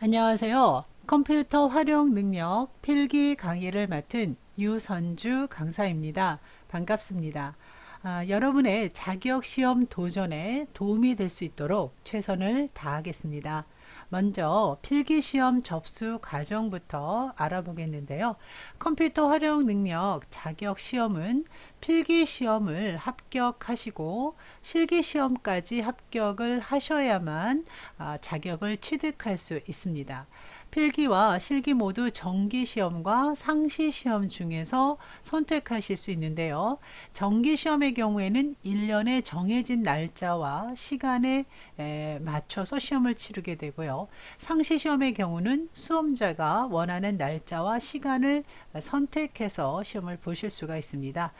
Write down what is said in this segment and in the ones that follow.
안녕하세요. 컴퓨터 활용 능력 필기 강의를 맡은 유선주 강사입니다. 반갑습니다. 여러분의 자격 시험 도전에 도움이 될 수 있도록 최선을 다하겠습니다. 먼저 필기 시험 접수 과정부터 알아보겠는데요. 컴퓨터 활용 능력 자격 시험은 필기 시험을 합격하시고 실기 시험까지 합격을 하셔야만 자격을 취득할 수 있습니다. 필기와 실기 모두 정기 시험과 상시 시험 중에서 선택하실 수 있는데요. 정기 시험의 경우에는 1년에 정해진 날짜와 시간에 맞춰서 시험을 치르게 되고요. 상시 시험의 경우는 수험자가 원하는 날짜와 시간을 선택해서 시험을 보실 수가 있습니다.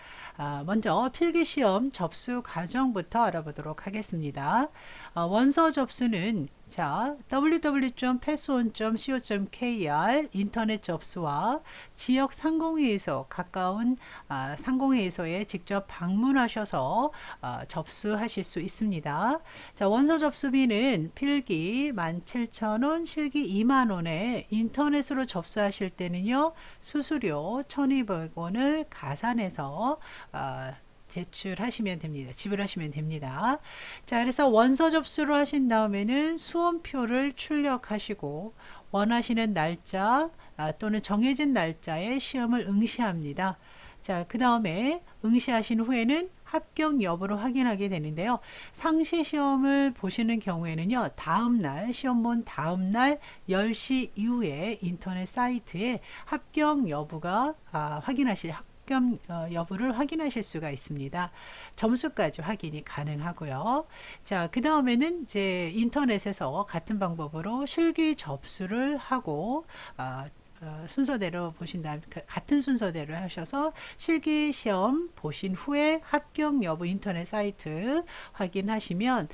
먼저 필기시험 접수 과정부터 알아보도록 하겠습니다. 원서 접수는 www.패스온.co.kr 인터넷 접수와 지역 상공회의소 가까운 상공회의소에 직접 방문하셔서 접수하실 수 있습니다. 원서 접수비는 필기 17,000원, 실기 20,000원에 인터넷으로 접수하실 때는요 수수료 1,200원을 가산해서 제출하시면 됩니다. 지불하시면 됩니다. 그래서 원서 접수를 하신 다음에는 수험표를 출력하시고 원하시는 날짜 또는 정해진 날짜에 시험을 응시합니다. 그 다음에 응시하신 후에는 합격 여부를 확인하게 되는데요. 상시 시험을 보시는 경우에는요. 다음날 시험 본 다음날 10시 이후에 인터넷 사이트에 합격 여부가 여부를 확인하실 수가 있습니다. 점수까지 확인이 가능하고요. 그 다음에는 이제 인터넷에서 같은 방법으로 실기 접수를 하고 순서대로 보신 다음 같은 순서대로 하셔서 실기 시험 보신 후에 합격 여부 인터넷 사이트 확인하시면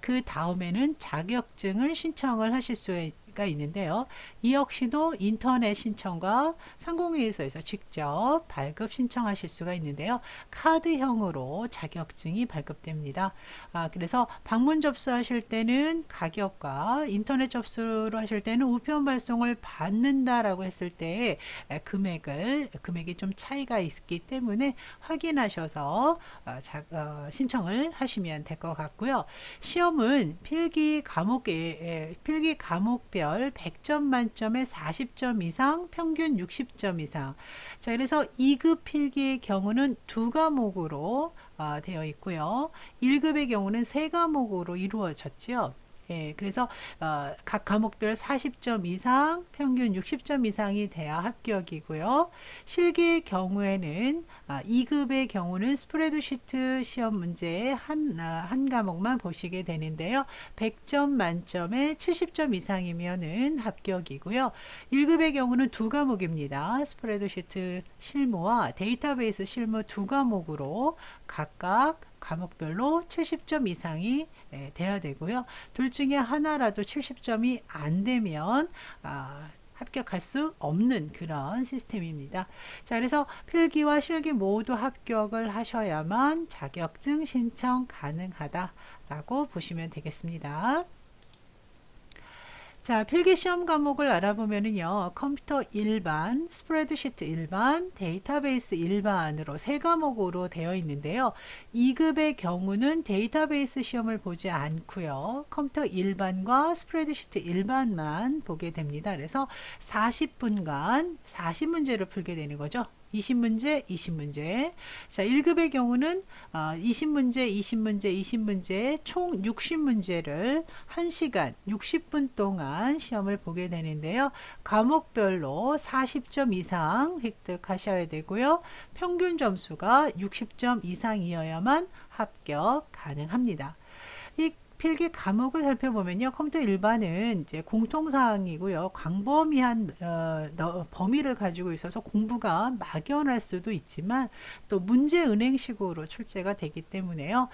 그 다음에는 자격증을 신청을 하실 수 있는데요. 이 역시도 인터넷 신청과 상공회의소에서 직접 발급 신청하실 수가 있는데요. 카드형으로 자격증이 발급됩니다. 그래서 방문 접수하실 때는 가격과 인터넷 접수로 하실 때는 우편 발송을 받는다라고 했을 때 금액이 좀 차이가 있기 때문에 확인하셔서 신청을 하시면 될 것 같고요. 시험은 필기 과목별 100점 만점에 40점 이상, 평균 60점 이상. 그래서 2급 필기의 경우는 2과목으로 되어 있고요. 1급의 경우는 3과목으로 이루어졌죠. 그래서 각 과목별 40점 이상, 평균 60점 이상이 돼야 합격이고요. 실기의 경우에는 2급의 경우는 스프레드시트 시험 문제 한 과목만 보시게 되는데요. 100점 만점에 70점 이상이면은 합격이고요. 1급의 경우는 2과목입니다. 스프레드시트 실무와 데이터베이스 실무 2과목으로 각각 과목별로 70점 이상이 돼야 되고요. 둘 중에 하나라도 70점이 안 되면 합격할 수 없는 그런 시스템입니다. 그래서 필기와 실기 모두 합격을 하셔야만 자격증 신청 가능하다라고 보시면 되겠습니다. 필기 시험 과목을 알아보면요. 컴퓨터 일반, 스프레드시트 일반, 데이터베이스 일반으로 3과목으로 되어 있는데요. 2급의 경우는 데이터베이스 시험을 보지 않고요. 컴퓨터 일반과 스프레드시트 일반만 보게 됩니다. 그래서 40분간 40문제를 풀게 되는 거죠. 20문제, 20문제. 1급의 경우는 20문제, 20문제, 20문제, 총 60문제를 1시간 60분 동안 시험을 보게 되는데요. 과목별로 40점 이상 획득하셔야 되고요. 평균 점수가 60점 이상이어야만 합격 가능합니다. 이 필기 과목을 살펴보면요. 컴퓨터 일반은 이제 공통사항이고요. 광범위한 범위를 가지고 있어서 공부가 막연할 수도 있지만 또 문제 은행식으로 출제가 되기 때문에요.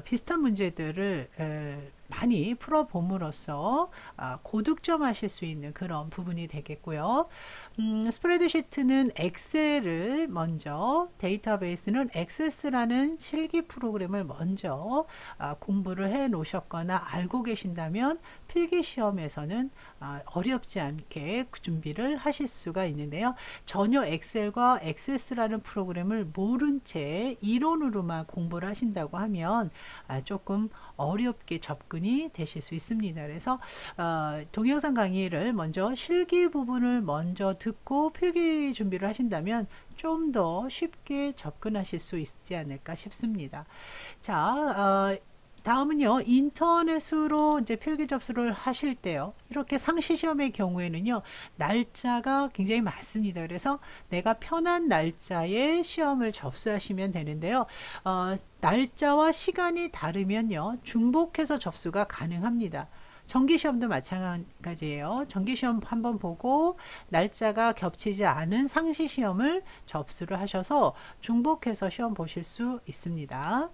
비슷한 문제들을 많이 풀어봄으로써 고득점하실 수 있는 그런 부분이 되겠고요. 스프레드시트는 엑셀을 먼저, 데이터베이스는 액세스라는 실기 프로그램을 먼저 공부를 해 놓으셨거나 알고 계신다면 필기 시험에서는 어렵지 않게 준비를 하실 수가 있는데요. 전혀 엑셀과 액세스라는 프로그램을 모른 채 이론으로만 공부를 하신다고 하면 조금 어렵게 접근이 되실 수 있습니다. 그래서 동영상 강의를 먼저 실기 부분을 먼저 듣고 필기 준비를 하신다면 좀 더 쉽게 접근하실 수 있지 않을까 싶습니다. 자, 다음은요, 인터넷으로 이제 필기 접수를 하실 때요, 이렇게 상시 시험의 경우에는요, 날짜가 굉장히 많습니다. 그래서 내가 편한 날짜에 시험을 접수하시면 되는데요, 날짜와 시간이 다르면요, 중복해서 접수가 가능합니다. 정기시험도 마찬가지예요. 정기시험 한번 보고 날짜가 겹치지 않은 상시시험을 접수를 하셔서 중복해서 시험 보실 수 있습니다.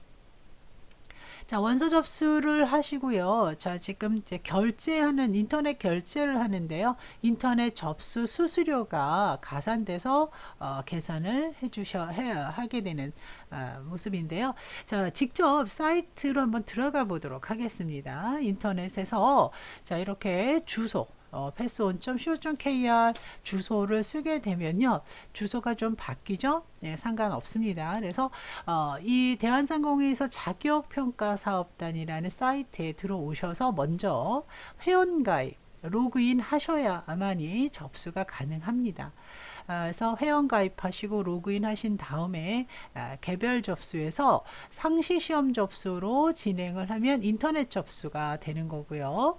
자, 원서 접수를 하시고요. 자, 지금 이제 결제하는, 인터넷 결제를 하는데요. 인터넷 접수 수수료가 가산돼서 계산을 하게 되는 모습인데요. 자, 직접 사이트로 한번 들어가 보도록 하겠습니다. 인터넷에서 자, 이렇게 주소, 패스온.co.kr 주소를 쓰게 되면요, 주소가 좀 바뀌죠? 네, 상관없습니다. 그래서 이 대한상공회에서 자격평가사업단이라는 사이트에 들어오셔서 먼저 회원가입 로그인 하셔야만이 접수가 가능합니다. 그래서 회원 가입하시고 로그인 하신 다음에 개별 접수에서 상시 시험 접수로 진행을 하면 인터넷 접수가 되는 거고요.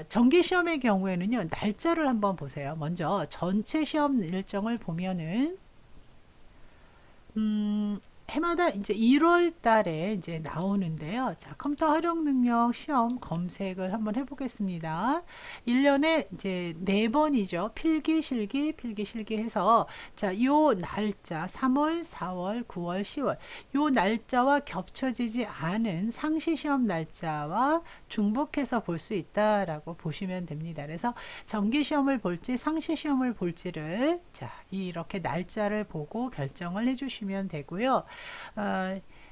정기 시험의 경우에는요, 날짜를 한번 보세요. 먼저 전체 시험 일정을 보면은 해마다 이제 1월 달에 이제 나오는데요. 자, 컴퓨터 활용 능력 시험 검색을 한번 해보겠습니다. 1년에 이제 4번이죠. 필기, 실기 해서, 자, 요 날짜, 3월, 4월, 9월, 10월, 요 날짜와 겹쳐지지 않은 상시 시험 날짜와 중복해서 볼 수 있다라고 보시면 됩니다. 그래서 정기 시험을 볼지, 상시 시험을 볼지를, 자, 이렇게 날짜를 보고 결정을 해주시면 되고요.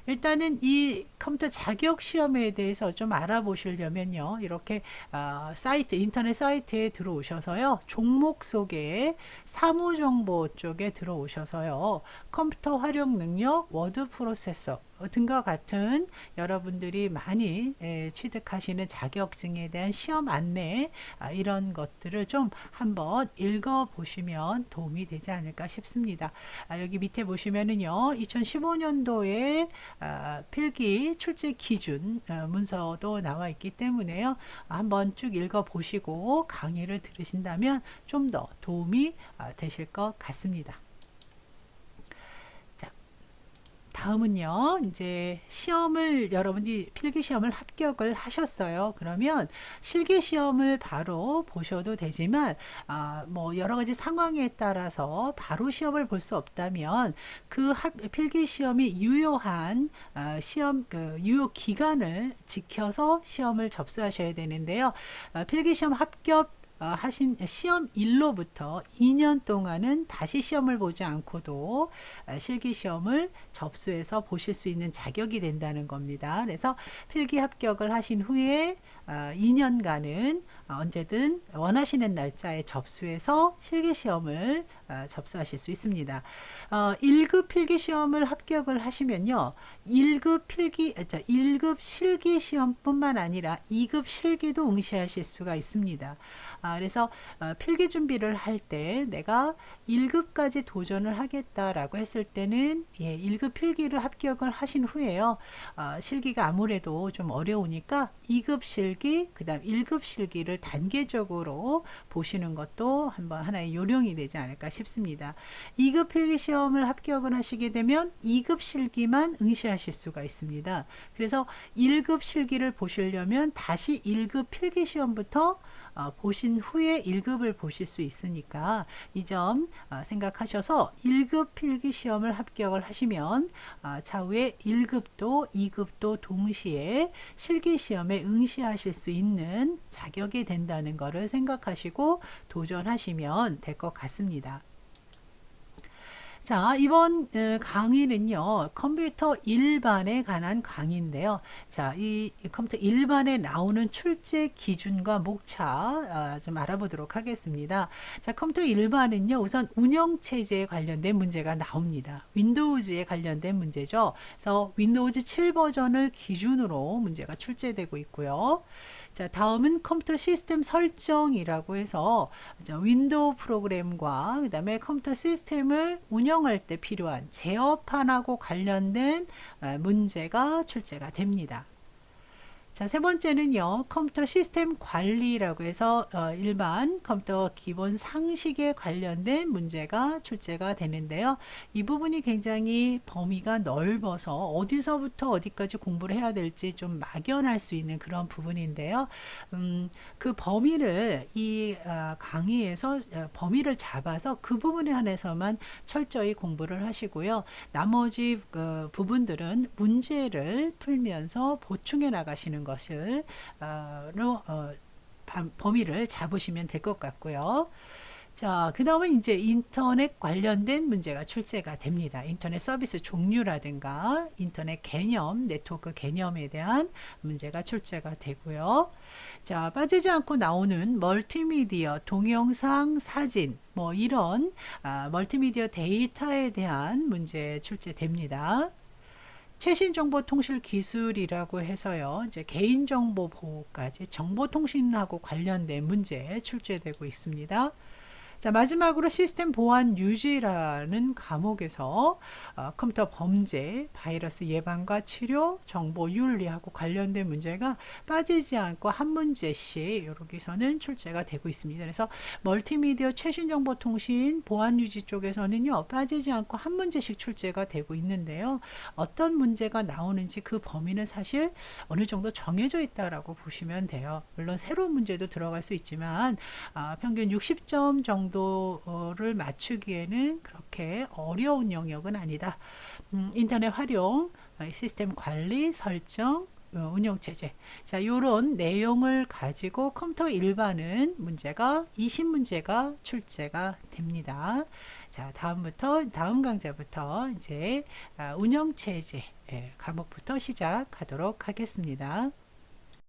일단은 이 컴퓨터 자격 시험에 대해서 좀 알아보시려면요, 이렇게 사이트, 인터넷 사이트에 들어오셔서요, 종목 속에 사무정보 쪽에 들어오셔서요, 컴퓨터 활용 능력, 워드 프로세서 등과 같은 여러분들이 많이 취득하시는 자격증에 대한 시험 안내, 이런 것들을 좀 한번 읽어 보시면 도움이 되지 않을까 싶습니다. 여기 밑에 보시면은요, 2015년도에 필기 출제 기준 문서도 나와 있기 때문에요, 한번 쭉 읽어 보시고 강의를 들으신다면 좀 더 도움이 되실 것 같습니다. 다음은요, 이제 시험을, 여러분이 필기 시험을 합격을 하셨어요. 그러면 실기 시험을 바로 보셔도 되지만, 뭐 여러 가지 상황에 따라서 바로 시험을 볼 수 없다면 그 필기 시험이 유효한 시험 유효 기간을 지켜서 시험을 접수하셔야 되는데요. 필기 시험 합격 하신 시험일로부터 2년 동안은 다시 시험을 보지 않고도 실기 시험을 접수해서 보실 수 있는 자격이 된다는 겁니다. 그래서 필기 합격을 하신 후에 2년간은 언제든 원하시는 날짜에 접수해서 실기 시험을 접수하실 수 있습니다. 1급 필기 시험을 합격을 하시면요, 1급 실기 시험뿐만 아니라 2급 실기도 응시하실 수가 있습니다. 그래서 필기 준비를 할 때 내가 1급까지 도전을 하겠다라고 했을 때는 1급 필기를 합격을 하신 후에요, 실기가 아무래도 좀 어려우니까 2급 실기, 그 다음 1급 실기를 단계적으로 보시는 것도 한번 하나의 요령이 되지 않을까 싶습니다. 2급 필기 시험을 합격을 하시게 되면 2급 실기만 응시하실 수가 있습니다. 그래서 1급 실기를 보시려면 다시 1급 필기 시험부터 보신 후에 1급을 보실 수 있으니까 이 점 생각하셔서 1급 필기시험을 합격을 하시면 차후에 1급도 2급도 동시에 실기시험에 응시하실 수 있는 자격이 된다는 것을 생각하시고 도전하시면 될 것 같습니다. 자, 이번 강의는요, 컴퓨터 일반에 관한 강의인데요. 자, 이 컴퓨터 일반에 나오는 출제 기준과 목차 좀 알아보도록 하겠습니다. 자, 컴퓨터 일반은요, 우선 운영체제에 관련된 문제가 나옵니다. 윈도우즈에 관련된 문제죠. 그래서 윈도우즈 7 버전을 기준으로 문제가 출제되고 있고요. 자, 다음은 컴퓨터 시스템 설정이라고 해서 윈도우 프로그램과 그 다음에 컴퓨터 시스템을 운영할 때 필요한 제어판하고 관련된 문제가 출제가 됩니다. 자, 세 번째는요, 컴퓨터 시스템 관리라고 해서 일반 컴퓨터 기본 상식에 관련된 문제가 출제가 되는데요. 이 부분이 굉장히 범위가 넓어서 어디서부터 어디까지 공부를 해야 될지 좀 막연할 수 있는 그런 부분인데요. 그 범위를 이 강의에서 범위를 잡아서 그 부분에 한해서만 철저히 공부를 하시고요. 나머지 부분들은 문제를 풀면서 보충해 나가시는 것을 범위를 잡으시면 될 것 같고요. 자, 그 다음은 이제 인터넷 관련된 문제가 출제가 됩니다. 인터넷 서비스 종류라든가 인터넷 개념, 네트워크 개념에 대한 문제가 출제가 되고요. 자, 빠지지 않고 나오는 멀티미디어, 동영상, 사진, 뭐 이런 멀티미디어 데이터에 대한 문제 출제됩니다. 최신 정보 통신 기술이라고 해서요, 이제 개인정보 보호까지 정보통신하고 관련된 문제 출제되고 있습니다. 자, 마지막으로 시스템 보안 유지라는 과목에서 컴퓨터 범죄, 바이러스 예방과 치료, 정보 윤리하고 관련된 문제가 빠지지 않고 한 문제씩 여기서는 출제가 되고 있습니다. 그래서 멀티미디어 최신 정보 통신 보안 유지 쪽에서는요, 빠지지 않고 한 문제씩 출제가 되고 있는데요. 어떤 문제가 나오는지 그 범위는 사실 어느 정도 정해져 있다라고 보시면 돼요. 물론 새로운 문제도 들어갈 수 있지만 평균 60점 정도를 맞추기에는 그렇게 어려운 영역은 아니다. 인터넷 활용, 시스템 관리, 설정, 운영체제. 자, 요런 내용을 가지고 컴퓨터 일반은 문제가 20문제가 출제가 됩니다. 자, 다음 강좌부터 이제 운영체제 과목부터 시작하도록 하겠습니다.